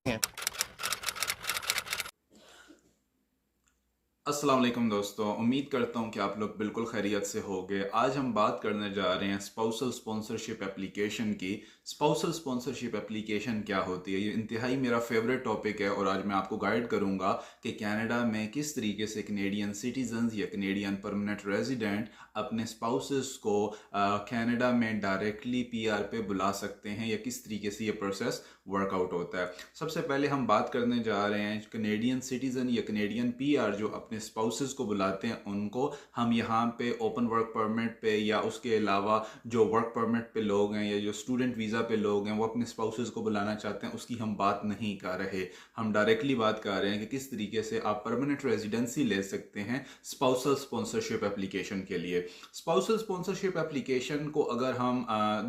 हैं। अस्सलाम वालेकुम दोस्तों, उम्मीद करता हूँ कि आप लोग बिल्कुल खैरियत से होंगे। आज हम बात करने जा रहे हैं स्पाउसल स्पॉन्सरशिप एप्लीकेशन की। स्पाउसल स्पॉन्सरशिप एप्लीकेशन क्या होती है, ये इंतहाई मेरा फेवरेट टॉपिक है और आज मैं आपको गाइड करूँगा कि कनाडा में किस तरीके से कनेडियन सिटीजन्स या कनेडियन परमानेंट रेजिडेंट अपने स्पाउसेस को कनाडा में डायरेक्टली पीआर पे बुला सकते हैं या किस तरीके से ये प्रोसेस वर्कआउट होता है। सबसे पहले हम बात करने जा रहे हैं कनेडियन सिटीजन या कनेडियन पीआर जो अपने स्पाउसेस को बुलाते हैं उनको। हम यहाँ पे ओपन वर्क परमिट पे या उसके अलावा जो वर्क परमिट पे लोग हैं या जो स्टूडेंट वीज़ा पे लोग हैं वो अपने स्पाउसेस को बुलाना चाहते हैं, उसकी हम बात नहीं कर रहे। हम डायरेक्टली बात कर रहे हैं कि किस तरीके से आप परमानेंट रेजिडेंसी ले सकते हैं स्पाउसल स्पॉन्सरशिप एप्लीकेशन के लिए। स्पाउसल स्पॉन्सरशिप एप्लीकेशन को अगर हम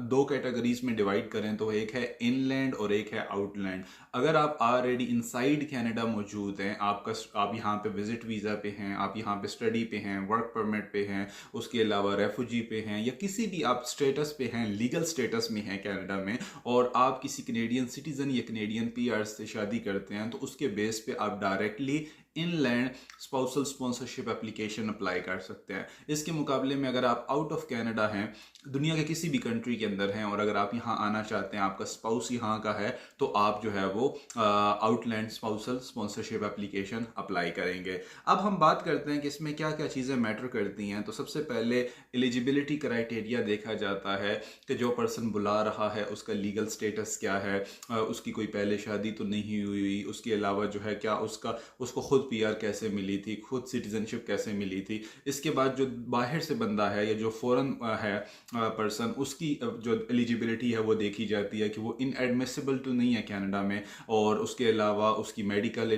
दो कैटेगरीज में डिवाइड करें तो एक है इनलैंड और एक है आउटलैंड। अगर आप ऑलरेडी इनसाइड कनाडा मौजूद हैं, आप यहाँ पे विजिट वीज़ा पे हैं, आप यहाँ पे स्टडी पे हैं, वर्क परमिट पे हैं, उसके अलावा रेफुजी पे हैं या किसी भी आप स्टेटस पे हैं, लीगल स्टेटस में हैं कनाडा में, और आप किसी कनेडियन सिटीजन या कनेडियन पीआर से शादी करते हैं तो उसके बेस पे आप directly inland spousal sponsorship application apply कर सकते हैं। इसके मुकाबले में अगर आप आउट ऑफ कनाडा हैं, दुनिया के किसी भी कंट्री के अंदर हैं और अगर आप यहाँ आना चाहते हैं, आपका स्पाउस यहाँ का है, तो आप जो है वो outland spousal sponsorship application apply करेंगे। अब हम बात करते हैं कि इसमें क्या क्या चीज़ें मैटर करती हैं। तो सबसे पहले एलिजिबिलिटी क्राइटेरिया देखा जाता है कि जो पर्सन बुला रहा है उसका लीगल स्टेटस क्या है, उसकी कोई पहले शादी तो नहीं हुई, उसके अलावा जो है क्या उसको खुद पीआर कैसे मिली थी, खुद सिटीजनशिप कैसे मिली थी। इसके बाद जो बाहर से बंदा है या जो फॉरेन है पर्सन, उसकी जो एलिजिबिलिटी है वो देखी जाती है कि वो इनएडमिसिबल तो नहीं है कनाडा में, और उसके अलावा उसकी मेडिकल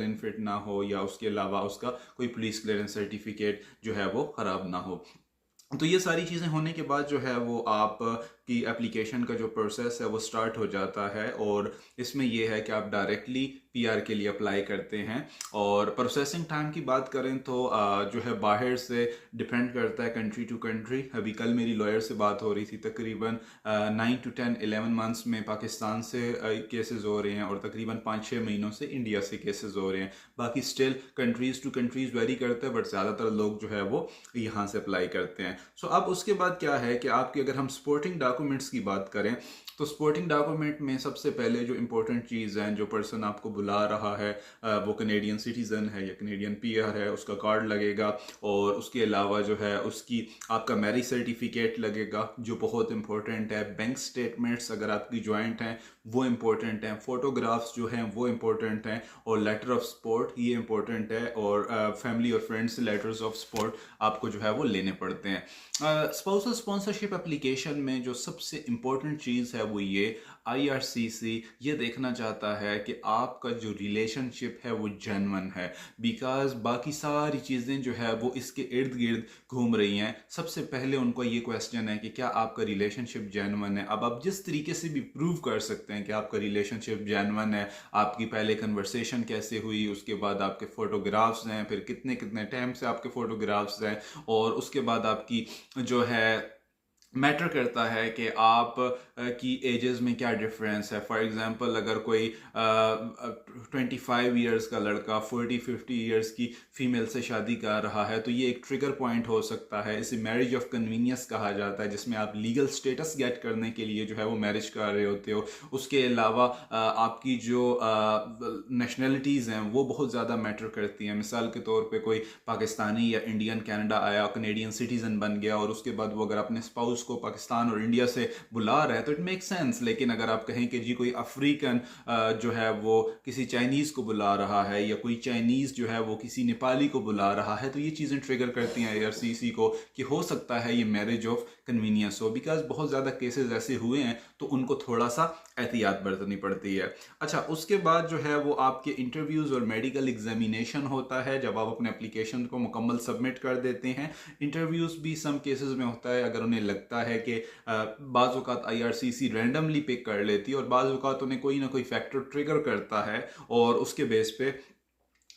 इनफिट ना हो या उसके अलावा उसका कोई पुलिस क्लियरेंस सर्टिफिकेट जो है वो ख़राब ना हो। तो ये सारी चीज़ें होने के बाद जो है वो आप की एप्लीकेशन का जो प्रोसेस है वो स्टार्ट हो जाता है, और इसमें ये है कि आप डायरेक्टली पीआर के लिए अप्लाई करते हैं। और प्रोसेसिंग टाइम की बात करें तो जो है बाहर से डिपेंड करता है कंट्री टू कंट्री। अभी कल मेरी लॉयर से बात हो रही थी, तकरीबन 9 to 10 11 मंथ्स में पाकिस्तान से केसेस हो रहे हैं और तकरीबन 5-6 महीनों से इंडिया से केसेस हो रहे हैं। बाकी still countries to countries very करता है, बट ज़्यादातर लोग जो है वो यहाँ से अप्लाई करते हैं। सो अब उसके बाद क्या है कि आपकी अगर हम सपोर्टिंग डॉक्यूमेंट्स की बात करें तो सपोर्टिंग डॉक्यूमेंट में सबसे पहले जो इंपॉर्टेंट चीज़ है, जो पर्सन आपको बुला रहा है वो कनेडियन सिटीज़न है या कनेडियन पीआर है, उसका कार्ड लगेगा, और उसके अलावा जो है उसकी आपका मैरिज सर्टिफिकेट लगेगा जो बहुत इंपॉर्टेंट है। बैंक स्टेटमेंट्स अगर आपकी जॉइंट हैं वो इम्पोर्टेंट हैं, फ़ोटोग्राफ्स जो हैं वो इम्पोर्टेंट हैं, और लेटर ऑफ सपोर्ट ये इम्पोर्टेंट है, और फैमिली और फ्रेंड्स लेटर्स ऑफ सपोर्ट आपको जो है वो लेने पड़ते हैं। स्पाउसल स्पॉन्सरशिप एप्लीकेशन में जो सबसे इम्पोर्टेंट चीज़ है वो ये आईआरसीसी ये देखना चाहता है कि आपका जो रिलेशनशिप है वो जेन्युइन है, बिकॉज बाकी सारी चीज़ें जो है वो इसके इर्द गिर्द घूम रही हैं। सबसे पहले उनको ये क्वेश्चन है कि क्या आपका रिलेशनशिप जेन्युइन है। अब आप जिस तरीके से भी प्रूव कर सकते हैं कि आपका रिलेशनशिप जेन्युइन है, आपकी पहले कन्वर्सेशन कैसे हुई, उसके बाद आपके फ़ोटोग्राफ्स हैं, फिर कितने कितने टाइम से आपके फ़ोटोग्राफ्स हैं, और उसके बाद आपकी जो है मैटर करता है कि आप की एजेस में क्या डिफरेंस है। फॉर एग्जांपल अगर कोई 25 ईयर्स का लड़का 40-50 ईयर्स की फीमेल से शादी कर रहा है तो ये एक ट्रिगर पॉइंट हो सकता है। इसे मैरिज ऑफ कन्वीनियंस कहा जाता है, जिसमें आप लीगल स्टेटस गेट करने के लिए जो है वो मैरिज कर रहे होते हो। उसके अलावा आपकी जो नेशनलिटीज़ हैं वो बहुत ज़्यादा मैटर करती हैं। मिसाल के तौर पे कोई पाकिस्तानी या इंडियन कनाडा आया, कनेडियन सिटीज़न बन गया, और उसके बाद वो अगर अपने स्पाउस को पाकिस्तान और इंडिया से बुला रहा है तो इट मेक सेंस। लेकिन अगर आप कहें कि जी कोई अफ्रीकन जो है वो किसी चाइनीज़ को बुला रहा है, या कोई चाइनीज़ जो है वो किसी नेपाली को बुला रहा है, तो ये चीज़ें ट्रिगर करती हैं एआरसीसी को कि हो सकता है ये मैरिज ऑफ कन्वीनियंस हो। बिकॉज बहुत ज़्यादा केसेस ऐसे हुए हैं तो उनको थोड़ा सा एहतियात बरतनी पड़ती है। अच्छा, उसके बाद जो है वो आपके इंटरव्यूज़ और मेडिकल एग्जामिनेशन होता है जब आप अपने एप्लीकेशन को मुकम्मल सबमिट कर देते हैं। इंटरव्यूज़ भी सम केसेस में होता है अगर उन्हें लगता है कि बाज़ औक़ात आईआरसीसी रैंडमली पिक कर लेती है, और बाज़ औक़ात उन्हें कोई ना कोई फैक्टर ट्रिगर करता है, और उसके बेस पे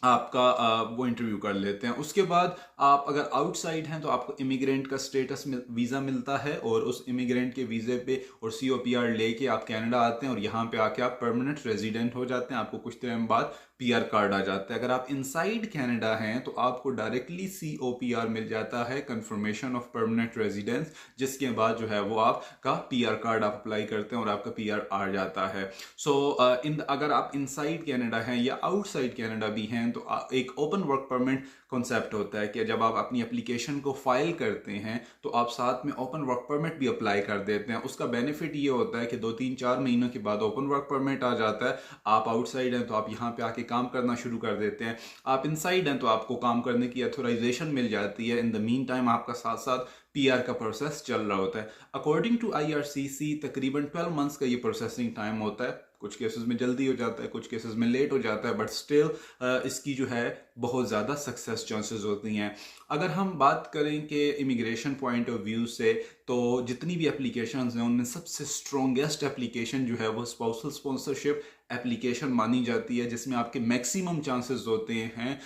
आपका वो इंटरव्यू कर लेते हैं। उसके बाद आप अगर आउटसाइड हैं तो आपको इमिग्रेंट का स्टेटस वीज़ा मिलता है, और उस इमिग्रेंट के वीज़े पे और COPR लेके आप कनाडा आते हैं, और यहाँ पे आके आप परमानेंट रेजिडेंट हो जाते हैं। आपको कुछ टाइम बाद PR कार्ड आ जाता है। अगर आप इनसाइड कनाडा हैं तो आपको डायरेक्टली COPR मिल जाता है, कंफर्मेशन ऑफ परमानेंट रेजिडेंस, जिसके बाद जो है वो आपका PR कार्ड आप अप्लाई करते हैं और आपका PR आ जाता है। सो अगर आप इनसाइड कनाडा हैं या आउटसाइड कनाडा भी हैं तो एक ओपन वर्क परमिट कॉन्सेप्ट होता है कि जब आप अपनी एप्लीकेशन को फाइल करते हैं तो आप साथ में ओपन वर्क परमिट भी अप्लाई कर देते हैं। उसका बेनिफिट ये होता है कि 2 3 4 महीनों के बाद ओपन वर्क परमिट आ जाता है। आप आउटसाइड हैं तो आप यहाँ पे आके काम करना शुरू कर देते हैं। आप इनसाइड हैं तो आपको काम करने की अथोराइजेशन मिल जाती है। इन द मीन टाइम आपका साथ साथ PR का प्रोसेस चल रहा होता है। अकॉर्डिंग टू IRCC तकरीबन 12 मंथ्स का ये प्रोसेसिंग टाइम होता है। कुछ केसेस में जल्दी हो जाता है, कुछ केसेस में लेट हो जाता है, बट स्टिल इसकी जो है बहुत ज़्यादा सक्सेस चांसेस होती हैं। अगर हम बात करें कि इमिग्रेशन पॉइंट ऑफ व्यू से, तो जितनी भी एप्लीकेशंस हैं उनमें सबसे स्ट्रॉन्गेस्ट एप्लीकेशन जो है वो स्पाउसल स्पॉन्सरशिप एप्लीकेशन मानी जाती है, जिसमें आपके मैक्सिमम चांसेस होते हैं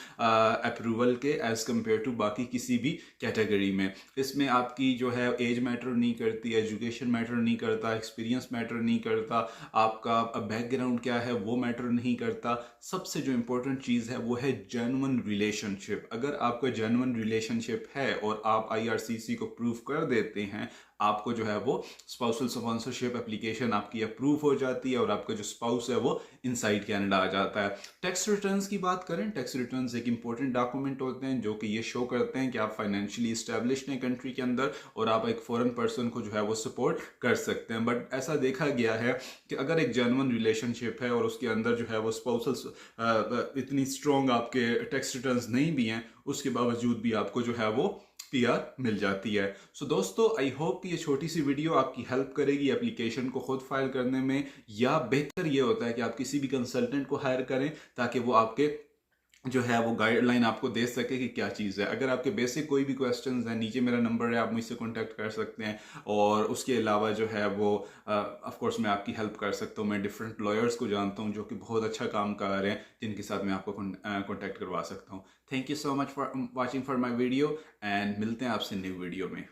अप्रूवल के एज़ कम्पेयर टू बाकी किसी भी कैटेगरी में। इसमें आपकी जो है एज मैटर नहीं करती, एजुकेशन मैटर नहीं करता, एक्सपीरियंस मैटर नहीं करता, आपका बैकग्राउंड क्या है वो मैटर नहीं करता। सबसे जो इम्पोर्टेंट चीज़ है वो है जेन्युइन रिलेशनशिप। अगर आपका जेन्युइन रिलेशनशिप है और आप IRCC को प्रूव कर देते हैं, आपको जो है वो स्पाउसल स्पॉन्सरशिप एप्लीकेशन आपकी अप्रूव हो जाती है और आपका जो स्पाउस है वो इनसाइड कनाडा आ जाता है। टैक्स रिटर्न्स की बात करें, टैक्स रिटर्न्स एक इंपॉर्टेंट डॉक्यूमेंट होते हैं जो कि ये शो करते हैं कि आप फाइनेंशियली इस्टेब्लिश्ड हैं कंट्री के अंदर और आप एक फॉरेन पर्सन को जो है वो सपोर्ट कर सकते हैं। बट ऐसा देखा गया है कि अगर एक जेन्युइन रिलेशनशिप है और उसके अंदर जो है वो स्पाउसल इतनी स्ट्रॉन्ग आपके टैक्स रिटर्न्स नहीं भी हैं, उसके बावजूद भी आपको जो है वो PR मिल जाती है। सो दोस्तों, आई होप ये छोटी सी वीडियो आपकी हेल्प करेगी एप्लीकेशन को खुद फाइल करने में, या बेहतर ये होता है कि आप किसी भी कंसल्टेंट को हायर करें ताकि वो आपके जो है वो गाइडलाइन आपको दे सके कि क्या चीज़ है। अगर आपके बेसिक कोई भी क्वेश्चंस हैं, नीचे मेरा नंबर है, आप मुझसे कांटेक्ट कर सकते हैं। और उसके अलावा जो है वो ऑफ कोर्स मैं आपकी हेल्प कर सकता हूँ। मैं डिफरेंट लॉयर्स को जानता हूँ जो कि बहुत अच्छा काम कर रहे हैं, जिनके साथ मैं आपको कांटेक्ट करवा सकता हूँ। Thank you so much for watching for my video, and मिलते हैं आपसे न्यू वीडियो में।